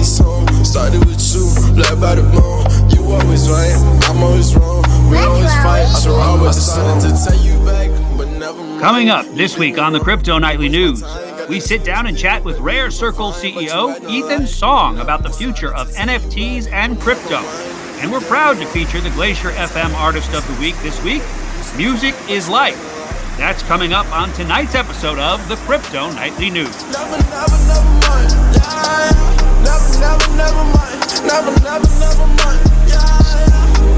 song. Started with you, black by the bone. You always right, I'm always wrong. We always fight, so I was decided to take you back, but never mind. Coming up this week on the Crypto Nightly News, we sit down and chat with Rare Circle CEO Ethan Song about the future of NFTs and crypto. And we're proud to feature the Glacier FM Artist of the Week this week. Music is life. That's coming up on tonight's episode of the Crypto Nightly News. Never mind. Yeah, never mind. Never mind. Yeah,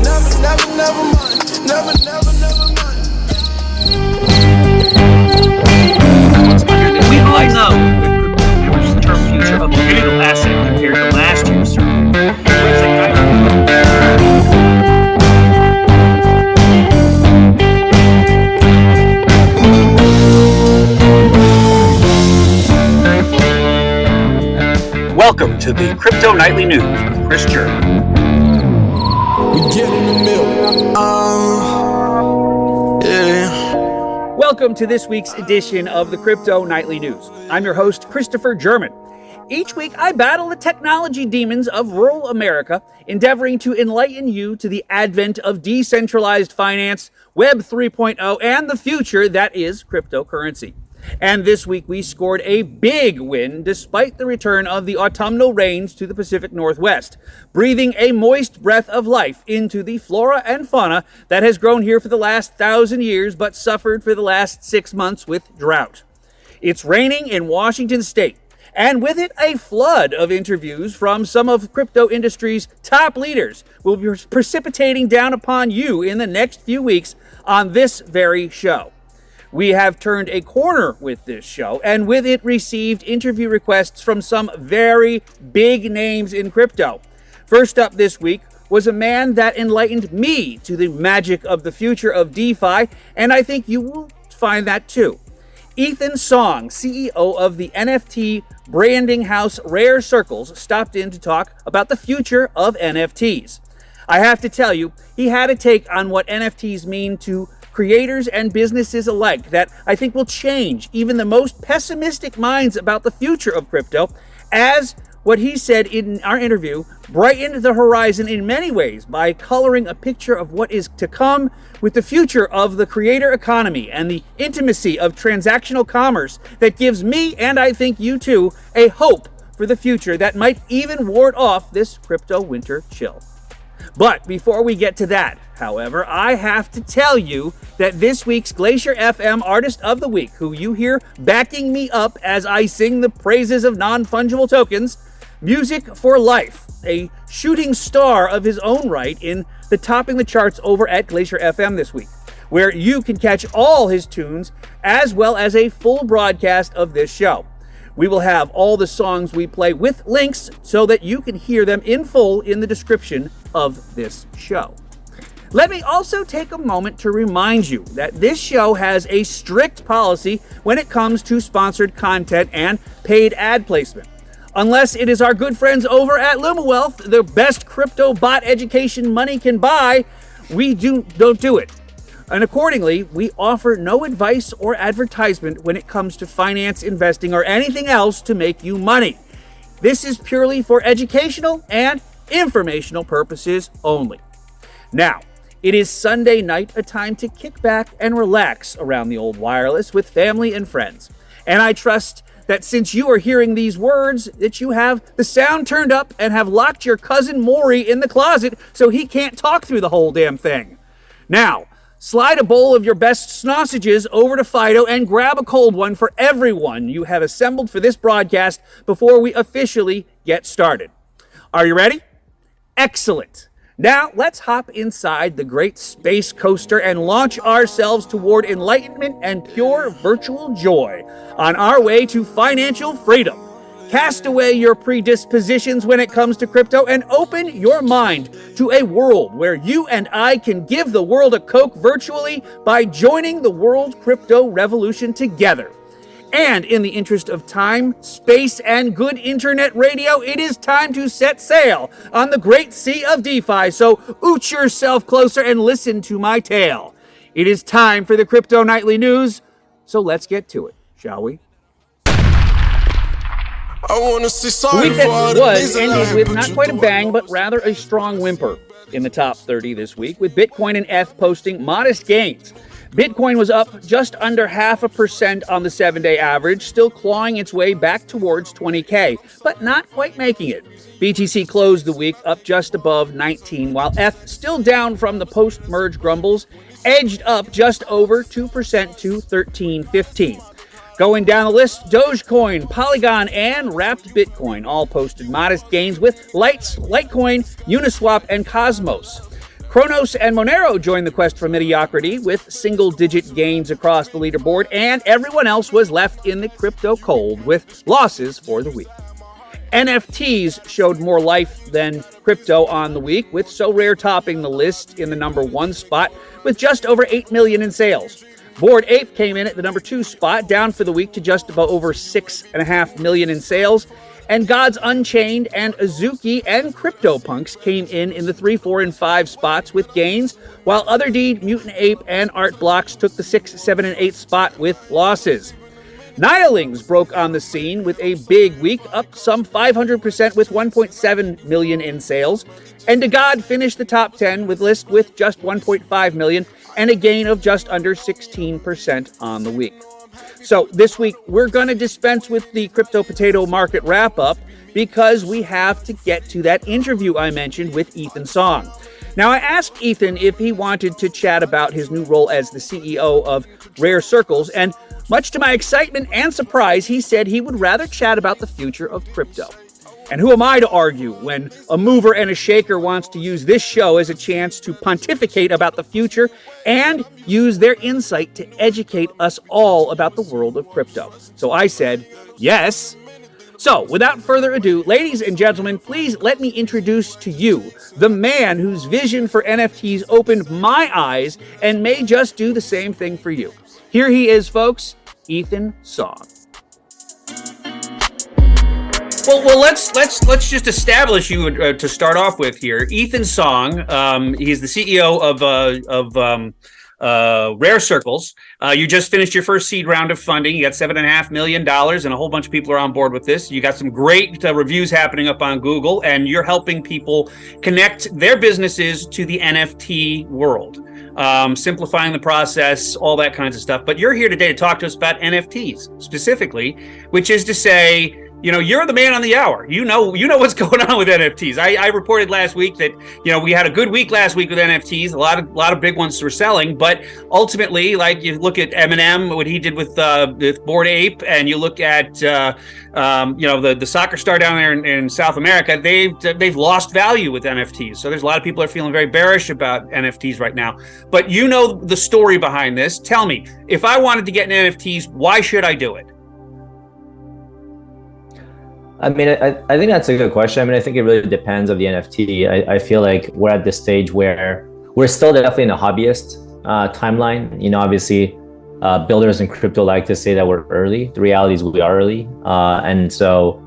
never mind. Never mind. We all know that crypto future of the digital asset compared to last year's survey. Welcome to the Crypto Nightly News with Chris Jerman. We get in the middle. Yeah. Welcome to this week's edition of the Crypto Nightly News. I'm your host, Christopher Jerman. Each week, I battle the technology demons of rural America, endeavoring to enlighten you to the advent of decentralized finance, Web 3.0, and the future that is cryptocurrency. And this week, we scored a big win despite the return of the autumnal rains to the Pacific Northwest, breathing a moist breath of life into the flora and fauna that has grown here for the last 1,000 years but suffered for the last 6 months with drought. It's raining in Washington State, and with it, a flood of interviews from some of crypto industry's top leaders will be precipitating down upon you in the next few weeks on this very show. We have turned a corner with this show, and with it received interview requests from some very big names in crypto. First up this week was a man that enlightened me to the magic of the future of DeFi, and I think you will find that too. Ethan Song, CEO of the NFT branding house Rare Circles, stopped in to talk about the future of NFTs. I have to tell you, he had a take on what NFTs mean to creators and businesses alike that I think will change even the most pessimistic minds about the future of crypto, as what he said in our interview brightened the horizon in many ways by coloring a picture of what is to come with the future of the creator economy and the intimacy of transactional commerce that gives me, and I think you too, a hope for the future that might even ward off this crypto winter chill. But before we get to that, however, I have to tell you that this week's Glacier FM Artist of the Week, who you hear backing me up as I sing the praises of non-fungible tokens, Music for Life, a shooting star of his own right in the topping the charts over at Glacier FM this week, where you can catch all his tunes as well as a full broadcast of this show. We will have all the songs we play with links so that you can hear them in full in the description of this show. Let me also take a moment to remind you that this show has a strict policy when it comes to sponsored content and paid ad placement. Unless it is our good friends over at lumiwealth, the best crypto bot education money can buy, we don't do it. And accordingly, we offer no advice or advertisement when it comes to finance, investing, or anything else to make you money. This is purely for educational and informational purposes only. Now, it is Sunday night, a time to kick back and relax around the old wireless with family and friends. And I trust that since you are hearing these words, that you have the sound turned up and have locked your cousin Maury in the closet so he can't talk through the whole damn thing. Now, slide a bowl of your best sausages over to Fido and grab a cold one for everyone you have assembled for this broadcast before we officially get started. Are you ready? Excellent. Now, let's hop inside the great space coaster and launch ourselves toward enlightenment and pure virtual joy on our way to financial freedom. Cast away your predispositions when it comes to crypto and open your mind to a world where you and I can give the world a Coke virtually by joining the world crypto revolution together. And in the interest of time, space, and good internet radio, it is time to set sail on the great sea of DeFi. So ooch yourself closer and listen to my tale. It is time for the Crypto Nightly News. So let's get to it, shall we? I wanna see The sorry week for all that the was things that I ended had with put not you quite a through. bang, but rather a strong whimper in the top 30 this week, with Bitcoin and ETH posting modest gains. Bitcoin was up just under 0.5% on the 7-day average, still clawing its way back towards 20K, but not quite making it. BTC closed the week up just above 19, while ETH, still down from the post-merge grumbles, edged up just over 2% to 13.15. Going down the list, Dogecoin, Polygon, and Wrapped Bitcoin all posted modest gains, with Litecoin, Uniswap, and Cosmos. Kronos and Monero joined the quest for mediocrity with single-digit gains across the leaderboard, and everyone else was left in the crypto cold with losses for the week. NFTs showed more life than crypto on the week, with SoRare topping the list in the number 1 spot with just over 8 million in sales. Bored Ape came in at the number 2 spot, down for the week to just about over 6.5 million in sales. And Gods Unchained and Azuki and CryptoPunks came in the 3, 4, and 5 spots with gains, while Other Deed, Mutant Ape, and Art Blocks took the 6, 7, and 8 spot with losses. Nihilings broke on the scene with a big week, up some 500% with 1.7 million in sales. And DeGod finished the top 10 with list with just 1.5 million and a gain of just under 16% on the week. So this week, we're going to dispense with the Crypto Potato Market wrap-up because we have to get to that interview I mentioned with Ethan Song. Now, I asked Ethan if he wanted to chat about his new role as the CEO of Rare Circles, and much to my excitement and surprise, he said he would rather chat about the future of crypto. And who am I to argue when a mover and a shaker wants to use this show as a chance to pontificate about the future and use their insight to educate us all about the world of crypto? So I said, yes. So without further ado, ladies and gentlemen, please let me introduce to you the man whose vision for NFTs opened my eyes and may just do the same thing for you. Here he is, folks, Ethan Song. Well, let's just establish you to start off with here. Ethan Song, he's the CEO of Rare Circles. You just finished your first seed round of funding. You got $7.5 million, and a whole bunch of people are on board with this. You got some great reviews happening up on Google, and you're helping people connect their businesses to the NFT world, simplifying the process, all that kinds of stuff. But you're here today to talk to us about NFTs specifically, which is to say, you know, you're the man on the hour. You know what's going on with NFTs. I reported last week that, you know, we had a good week last week with NFTs. A lot of big ones were selling, but ultimately, like you look at Eminem, what he did with Bored Ape, and you look at the soccer star down there in South America, they've lost value with NFTs. So there's a lot of people are feeling very bearish about NFTs right now. But you know the story behind this. Tell me, if I wanted to get in NFTs, why should I do it? I mean, I think that's a good question. I mean, I think it really depends on the NFT. I feel like we're at this stage where we're still definitely in a hobbyist timeline. You know, obviously, builders in crypto like to say that we're early. The reality is we are early. And so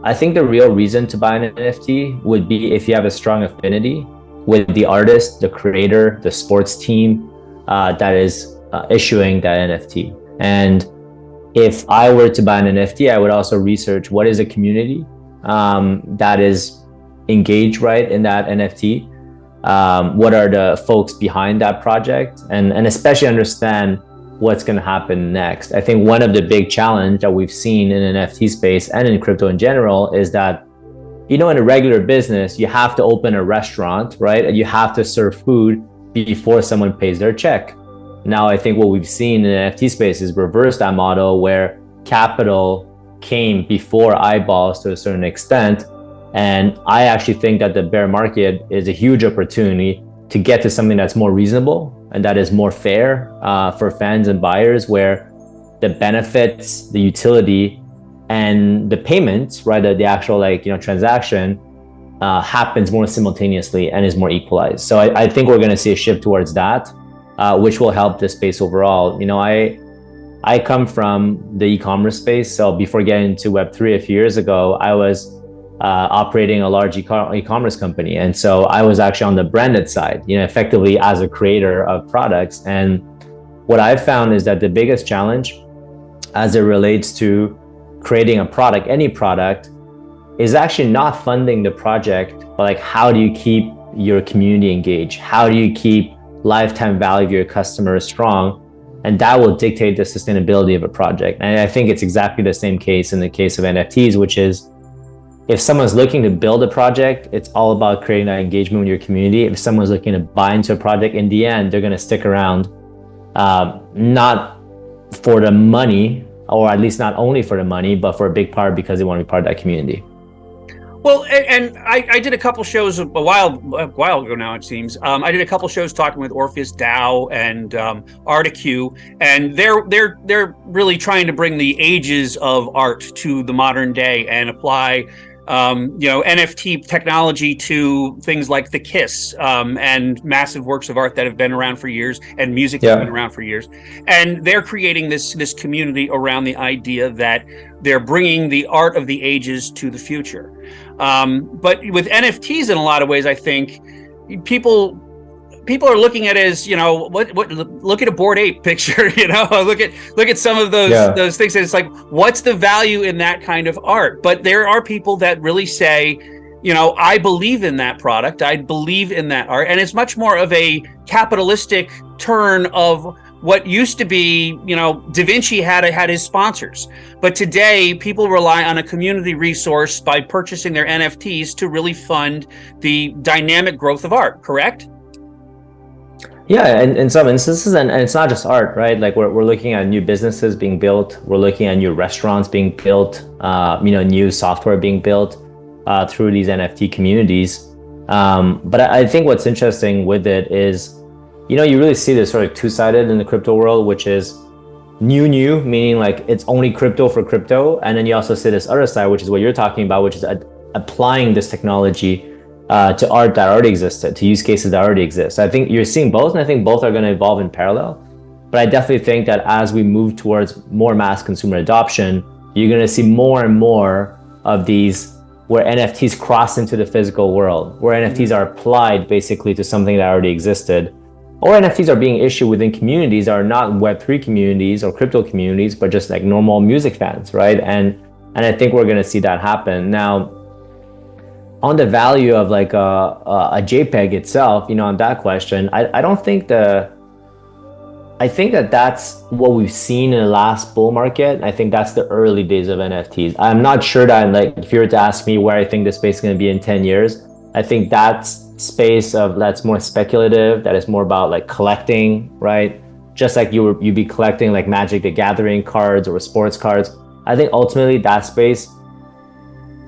I think the real reason to buy an NFT would be if you have a strong affinity with the artist, the creator, the sports team that is issuing that NFT. And if I were to buy an NFT, I would also research what is a community that is engaged right in that NFT. What are the folks behind that project, and especially understand what's going to happen next. I think one of the big challenge that we've seen in NFT space and in crypto in general is that, you know, in a regular business, you have to open a restaurant, right? And you have to serve food before someone pays their check. Now, I think what we've seen in the NFT space is reverse that model, where capital came before eyeballs to a certain extent. And I actually think that the bear market is a huge opportunity to get to something that's more reasonable and that is more fair for fans and buyers, where the benefits, the utility, and the payments, right, the actual transaction happens more simultaneously and is more equalized. So I think we're going to see a shift towards that. Which will help the space overall. You know, I come from the e-commerce space. So before getting into Web3 a few years ago, I was operating a large e-commerce company. And so I was actually on the branded side, you know, effectively as a creator of products. And what I've found is that the biggest challenge as it relates to creating a product, any product, is actually not funding the project, but like, how do you keep your community engaged? How do you keep lifetime value of your customers strong? And that will dictate the sustainability of a project. And I think it's exactly the same case in the case of NFTs, which is, if someone's looking to build a project, it's all about creating that engagement with your community. If someone's looking to buy into a project, in the end, they're going to stick around, not for the money, or at least not only for the money, but for a big part because they want to be part of that community. Well, and I did a couple shows a while ago now, it seems. I did a couple shows talking with Orpheus DAO and Articue, and they're really trying to bring the ages of art to the modern day and apply NFT technology to things like the Kiss and massive works of art that have been around for years, and music that's been around for years. And they're creating this community around the idea that they're bringing the art of the ages to the future. But with NFTs, in a lot of ways, I think people are looking at it as, look at a Bored Ape picture, look at some of those things. And it's like, what's the value in that kind of art? But there are people that really say, I believe in that product. I believe in that art. And it's much more of a capitalistic turn of what used to be, Da Vinci had his sponsors. But today, people rely on a community resource by purchasing their NFTs to really fund the dynamic growth of art, correct? Yeah, and in some instances, and it's not just art, right? Like we're looking at new businesses being built, we're looking at new restaurants being built, new software being built through these NFT communities. But I think what's interesting with it is, you really see this sort of two-sided in the crypto world, which is new, meaning like it's only crypto for crypto. And then you also see this other side, which is what you're talking about, which is applying this technology to art that already existed, to use cases that already exist. I think you're seeing both, and I think both are going to evolve in parallel. But I definitely think that as we move towards more mass consumer adoption, you're going to see more and more of these where NFTs cross into the physical world, where NFTs are applied basically to something that already existed. Or NFTs are being issued within communities that are not Web3 communities or crypto communities, but just like normal music fans, right? And I think we're going to see that happen. Now, on the value of like a JPEG itself, on that question, I don't think I think that's what we've seen in the last bull market. I think that's the early days of NFTs. I'm not sure that, like, if you were to ask me where I think the space is going to be in 10 years, I think that's space that's more speculative, that is more about like collecting, right? Just like you'd be collecting like Magic the Gathering cards or sports cards. I think ultimately that space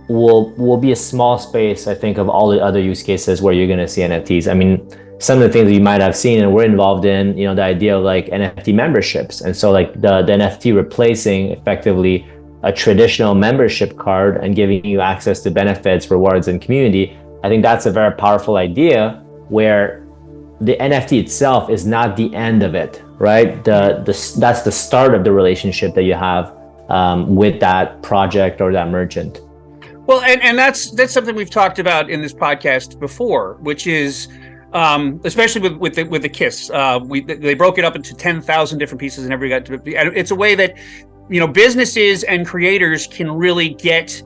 will be a small space, I think, of all the other use cases where you're going to see NFTs. I mean, some of the things that you might have seen and we're involved in, the idea of like NFT memberships. And so like the NFT replacing effectively a traditional membership card and giving you access to benefits, rewards, and community. I think that's a very powerful idea where the NFT itself is not the end of it, right? That's the start of the relationship that you have with that project or that merchant. Well, and that's something we've talked about in this podcast before, which is especially with the Kiss. They broke it up into 10,000 different pieces, and it's a way that businesses and creators can really get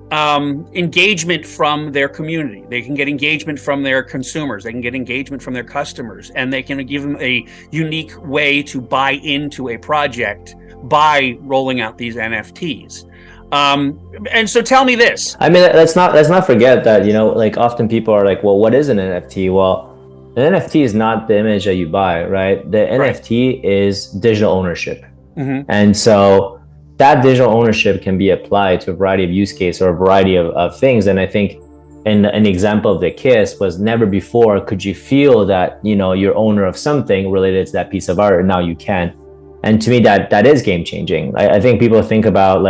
engagement from their community. They can get engagement from their consumers. They can get engagement from their customers, and they can give them a unique way to buy into a project by rolling out these NFTs. And so tell me this. I mean, let's not forget that, like often people are like, well, what is an NFT? Well, an NFT is not the image that you buy, right? The NFT is digital ownership. Mm-hmm. And so that digital ownership can be applied to a variety of use cases or a variety of things. And I think an example of the Kiss was never before could you feel that, you're owner of something related to that piece of art, and now you can. And to me, that is game changing. I think people think about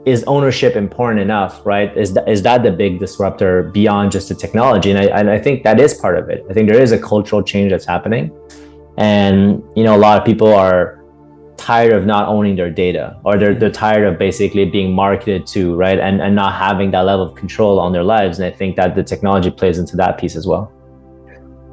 is ownership important enough, right? Is that the big disruptor beyond just the technology? And I think that is part of it. I think there is a cultural change that's happening. And, a lot of people are tired of not owning their data, or they're tired of basically being marketed to, right? And not having that level of control on their lives. And I think that the technology plays into that piece as well.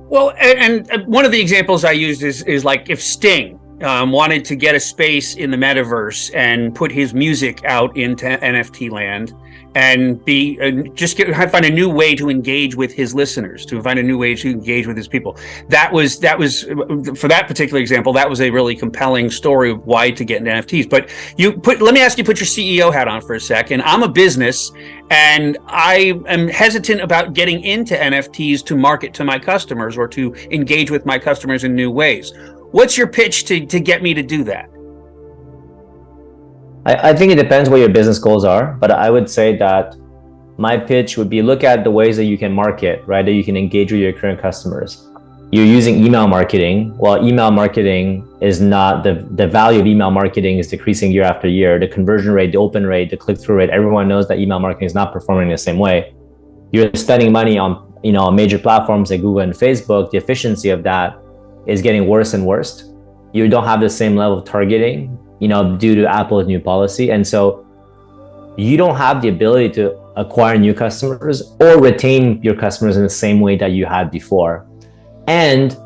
Well, and one of the examples I used is like if Sting wanted to get a space in the metaverse and put his music out into NFT land and find a new way to engage with his listeners, to find a new way to engage with his people. That was for that particular example, that was a really compelling story of why to get into NFTs. But let me ask you, put your CEO hat on for a second. I'm a business and I am hesitant about getting into NFTs to market to my customers or to engage with my customers in new ways. What's your pitch to get me to do that? I think it depends what your business goals are, but I would say that my pitch would be look at the ways that you can market, right? That you can engage with your current customers. You're using email marketing. Well, email marketing is not the value of email marketing is decreasing year after year. The conversion rate, the open rate, the click-through rate, everyone knows that email marketing is not performing the same way. You're spending money on, major platforms like Google and Facebook. The efficiency of that is getting worse and worse. You don't have the same level of targeting, due to Apple's new policy. And so you don't have the ability to acquire new customers or retain your customers in the same way that you had before. And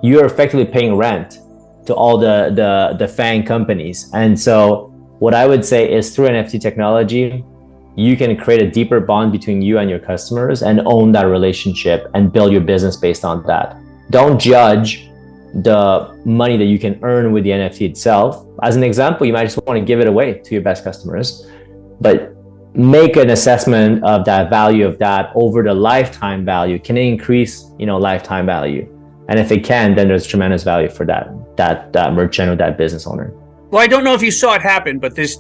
you're effectively paying rent to all the FAANG companies. And so what I would say is through NFT technology, you can create a deeper bond between you and your customers and own that relationship and build your business based on that. Don't judge the money that you can earn with the NFT itself. As an example, you might just want to give it away to your best customers, but make an assessment of that value of that over the lifetime value. Can it increase, lifetime value? And if it can, then there's tremendous value for that merchant or that business owner. Well, I don't know if you saw it happen, but this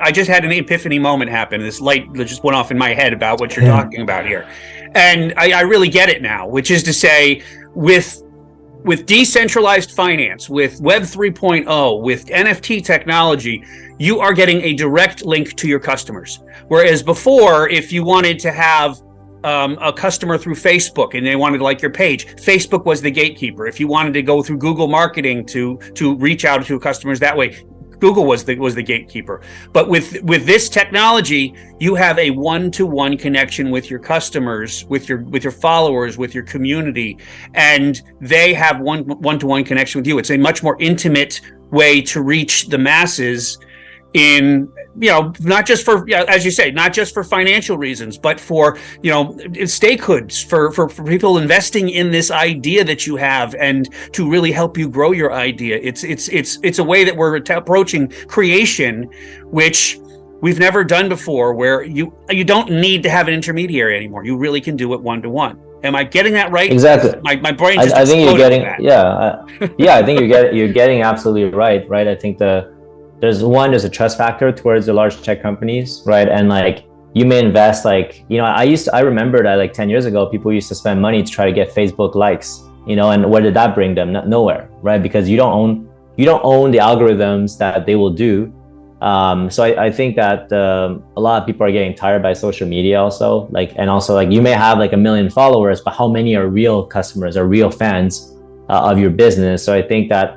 I just had an epiphany moment happen. This light just went off in my head about what you're talking about here. And I really get it now, which is to say, with decentralized finance, with Web 3.0, with NFT technology, you are getting a direct link to your customers. Whereas before, if you wanted to have a customer through Facebook and they wanted to like your page, Facebook was the gatekeeper. If you wanted to go through Google marketing to reach out to customers that way, Google was the gatekeeper. But with this technology, you have a one-to-one connection with your customers, with your followers, with your community, and they have one-to-one connection with you. It's a much more intimate way to reach the masses in, not just for, as you say, not just for financial reasons, but for, stakehoods, for people investing in this idea that you have and to really help you grow your idea. It's a way that we're approaching creation, which we've never done before, where you don't need to have an intermediary anymore. You really can do it one-to-one. Am I getting that right? Exactly. My brain just I think you're getting that. I think you're getting absolutely right. I think there's a trust factor towards the large tech companies, right? And you may invest I remember that 10 years ago, people used to spend money to try to get Facebook likes, and where did that bring them? Nowhere, right? Because you don't own the algorithms that they will do. So I think that a lot of people are getting tired by social media also, and also you may have 1 million followers, but how many are real customers or real fans of your business? So I think that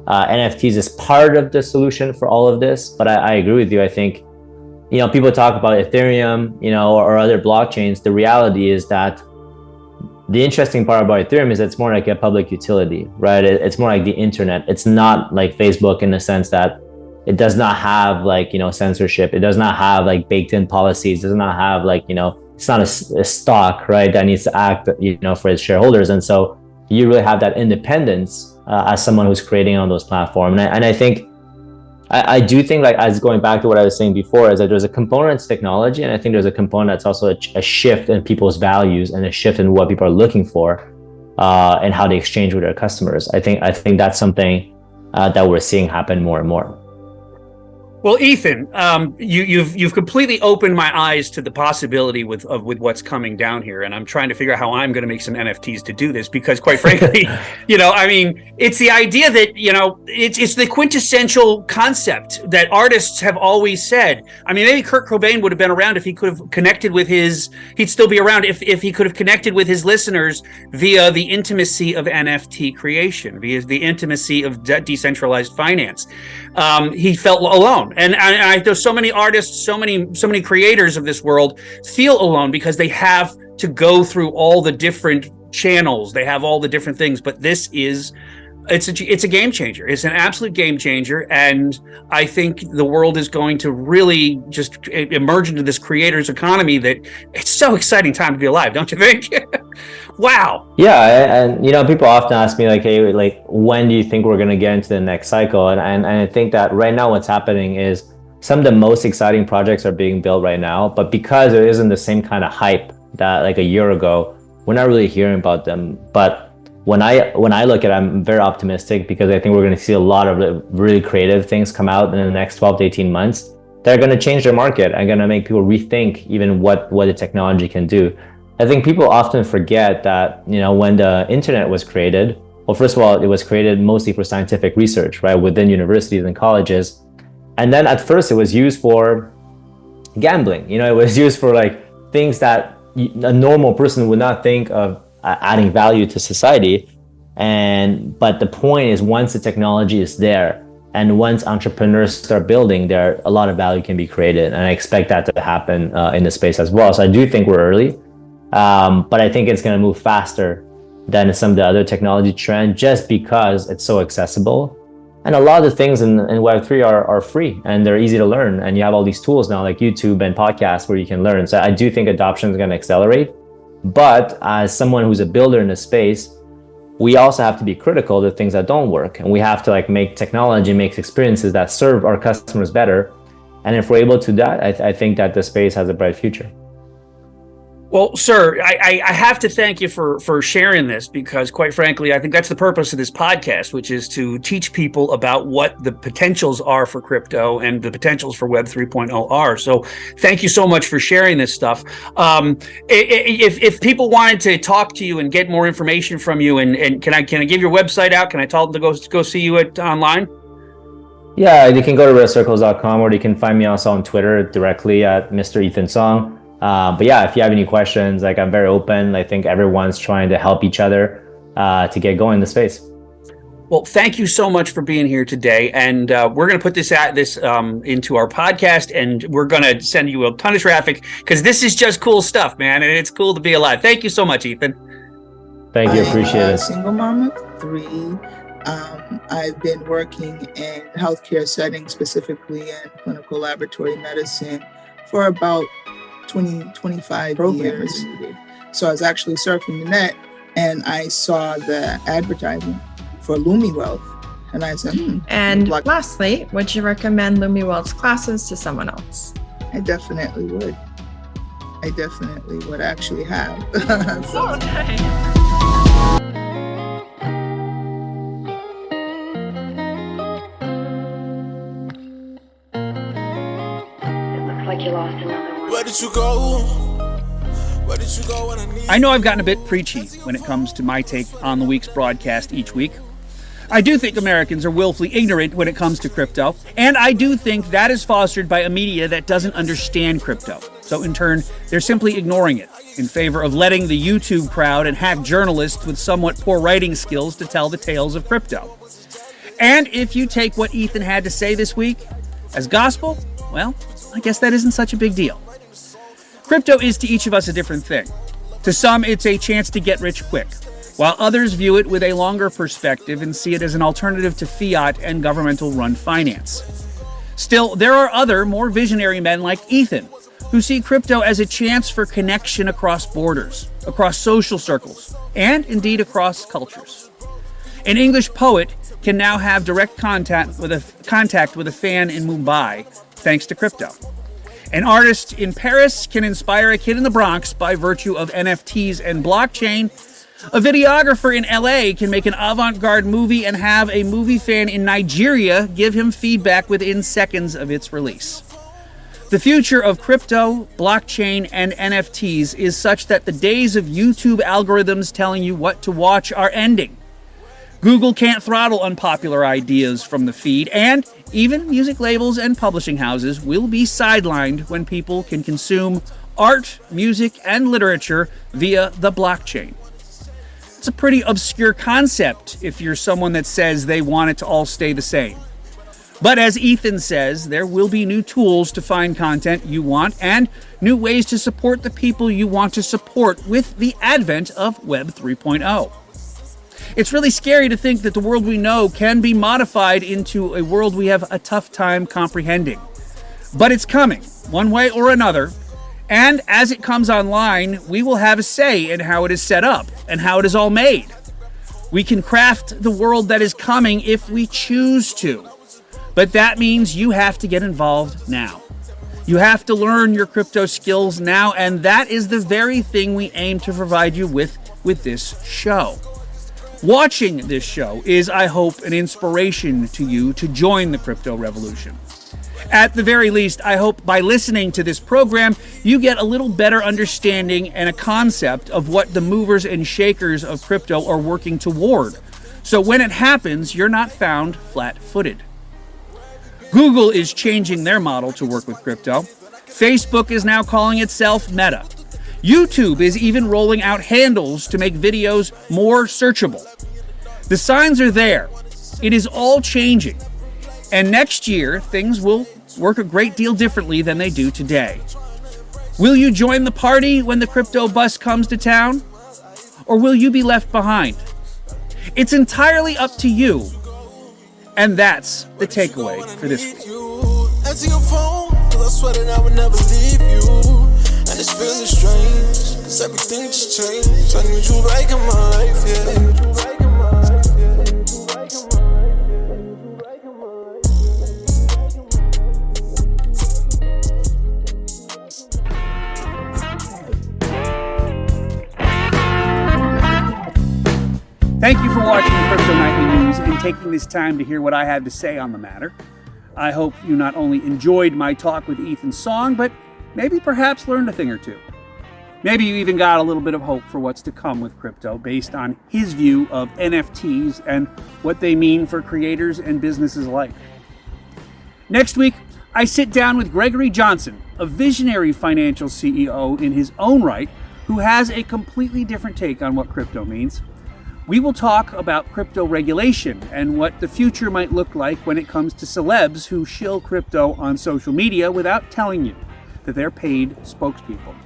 NFTs is part of the solution for all of this, but I agree with you. I think, people talk about Ethereum, or other blockchains. The reality is that the interesting part about Ethereum is it's more like a public utility, right? It's more like the internet. It's not like Facebook in the sense that it does not have censorship. It does not have baked in policies. It does not have it's not a stock, right? That needs to act, for its shareholders. And so you really have that independence as someone who's creating on those platforms. And I think, I do think as going back to what I was saying before, is that there's a component to technology, and I think there's a component that's also a shift in people's values and a shift in what people are looking for and how they exchange with their customers. I think that's something that we're seeing happen more and more. Well, Ethan, you've completely opened my eyes to the possibility with what's coming down here, and I'm trying to figure out how I'm going to make some NFTs to do this, because quite frankly, it's the idea that it's the quintessential concept that artists have always said. I mean, maybe Kurt Cobain would have been around if he could have connected with he'd still be around if he could have connected with his listeners via the intimacy of NFT creation, via the intimacy of decentralized finance. He felt alone. And there's so many artists, so many creators of this world feel alone because they have to go through all the different channels. They have all the different things. But this is it's a game changer. It's an absolute game changer, and I think the world is going to really just emerge into this creators economy that it's so exciting time to be alive, don't you think? Wow. Yeah, and people often ask me like, hey, like when do you think we're going to get into the next cycle? And I think that right now what's happening is some of the most exciting projects are being built right now, but because there isn't the same kind of hype that like a year ago, we're not really hearing about them. But when I look at it, I'm very optimistic because I think we're going to see a lot of really creative things come out in the next 12 to 18 months that are going to change their market and going to make people rethink even what the technology can do. I think people often forget that, when the internet was created, well, first of all, it was created mostly for scientific research, right, within universities and colleges. And then at first it was used for gambling. It was used for like things that a normal person would not think of adding value to society. But the point is, once the technology is there and once entrepreneurs start building there, a lot of value can be created. And I expect that to happen in the space as well. So I do think we're early, but I think it's going to move faster than some of the other technology trends just because it's so accessible. And a lot of the things in Web3 are free and they're easy to learn. And you have all these tools now like YouTube and podcasts where you can learn. So I do think adoption is going to accelerate. But as someone who's a builder in the space, we also have to be critical of the things that don't work. And we have to like make technology, make experiences that serve our customers better. And if we're able to do that, I think that the space has a bright future. Well, sir, I have to thank you for sharing this because, quite frankly, I think that's the purpose of this podcast, which is to teach people about what the potentials are for crypto and the potentials for Web 3.0 are. So thank you so much for sharing this stuff. If people wanted to talk to you and get more information from you, and can I give your website out? Can I tell them to go see you online? Yeah, you can go to redcircles.com, or you can find me also on Twitter directly at Mr. Ethan Song. But yeah, if you have any questions, like I'm very open. I think everyone's trying to help each other to get going in the space. Well, thank you so much for being here today. And we're going to put this into our podcast, and we're going to send you a ton of traffic because this is just cool stuff, man. And it's cool to be alive. Thank you so much, Ethan. Thank you. Appreciate it. Single mom of 3. I've been working in healthcare settings, specifically in clinical laboratory medicine, for about 25 years. So I was actually surfing the net and I saw the advertising for lumiwealth and I said, And lastly, would you recommend lumiwealth's classes to someone else? I definitely would. I actually have. So. Oh, nice. Like you lost another one. Where did you go? Where did you go when I need? I know I've gotten a bit preachy when it comes to my take on the week's broadcast each week. I do think Americans are willfully ignorant when it comes to crypto, and I do think that is fostered by a media that doesn't understand crypto. So in turn, they're simply ignoring it in favor of letting the YouTube crowd and hack journalists with somewhat poor writing skills to tell the tales of crypto. And if you take what Ethan had to say this week as gospel, well, I guess that isn't such a big deal. Crypto is to each of us a different thing. To some, it's a chance to get rich quick, while others view it with a longer perspective and see it as an alternative to fiat and governmental-run finance. Still, there are other, more visionary men like Ethan, who see crypto as a chance for connection across borders, across social circles, and indeed across cultures. An English poet can now have direct contact with a fan in Mumbai thanks to crypto. An artist in Paris can inspire a kid in the Bronx by virtue of NFTs and blockchain. A videographer in LA can make an avant-garde movie and have a movie fan in Nigeria give him feedback within seconds of its release. The future of crypto, blockchain, and NFTs is such that the days of YouTube algorithms telling you what to watch are ending. Google can't throttle unpopular ideas from the feed, and even music labels and publishing houses will be sidelined when people can consume art, music, and literature via the blockchain. It's a pretty obscure concept if you're someone that says they want it to all stay the same. But as Ethan says, there will be new tools to find content you want and new ways to support the people you want to support with the advent of Web 3.0. It's really scary to think that the world we know can be modified into a world we have a tough time comprehending. But it's coming, one way or another, and as it comes online, we will have a say in how it is set up and how it is all made. We can craft the world that is coming if we choose to, but that means you have to get involved now. You have to learn your crypto skills now, and that is the very thing we aim to provide you with this show. Watching this show is, I hope, an inspiration to you to join the crypto revolution. At the very least, I hope by listening to this program, you get a little better understanding and a concept of what the movers and shakers of crypto are working toward. So when it happens, you're not found flat-footed. Google is changing their model to work with crypto. Facebook is now calling itself Meta. YouTube is even rolling out handles to make videos more searchable. The signs are there. It is all changing. And next year, things will work a great deal differently than they do today. Will you join the party when the crypto bus comes to town? Or will you be left behind? It's entirely up to you. And that's the takeaway for this week. Answer your phone, 'cause I swear that I would never leave you. And it's feeling strange, 'cause everything just changed. I need you back in my life, yeah. Thank you for watching Crypto Nightly News and taking this time to hear what I had to say on the matter. I hope you not only enjoyed my talk with Ethan Song, but maybe perhaps learned a thing or two. Maybe you even got a little bit of hope for what's to come with crypto based on his view of NFTs and what they mean for creators and businesses alike. Next week, I sit down with Gregory Johnson, a visionary financial CEO in his own right, who has a completely different take on what crypto means. We will talk about crypto regulation and what the future might look like when it comes to celebs who shill crypto on social media without telling you that they're paid spokespeople.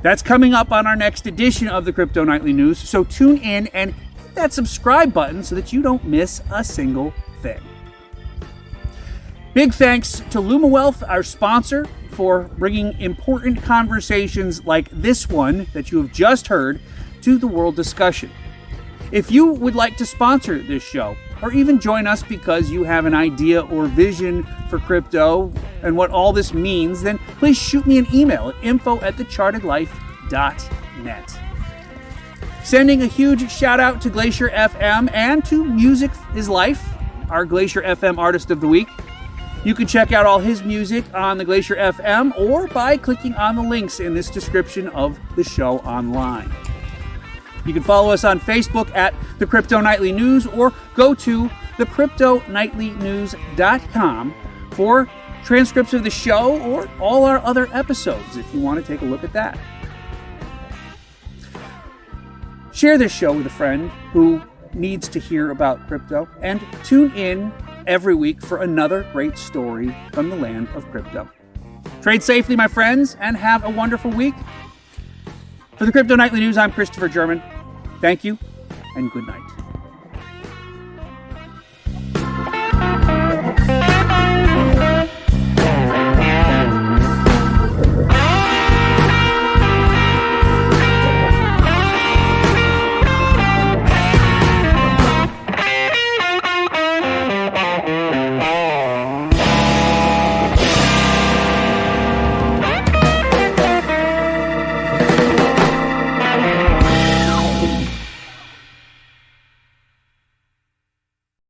That's coming up on our next edition of the Crypto Nightly News, so tune in and hit that subscribe button so that you don't miss a single thing. Big thanks to lumiwealth, our sponsor, for bringing important conversations like this one that you have just heard to the world discussion. If you would like to sponsor this show, or even join us because you have an idea or vision for crypto and what all this means, then please shoot me an email at info@thechartedlife.net. Sending a huge shout out to Glacier FM and to Music is Life, our Glacier FM Artist of the Week. You can check out all his music on the Glacier FM or by clicking on the links in this description of the show online. You can follow us on Facebook at The Crypto Nightly News or go to thecryptonightlynews.com for transcripts of the show or all our other episodes if you want to take a look at that. Share this show with a friend who needs to hear about crypto and tune in every week for another great story from the land of crypto. Trade safely, my friends, and have a wonderful week. For the Crypto Nightly News, I'm Christopher German. Thank you, and good night.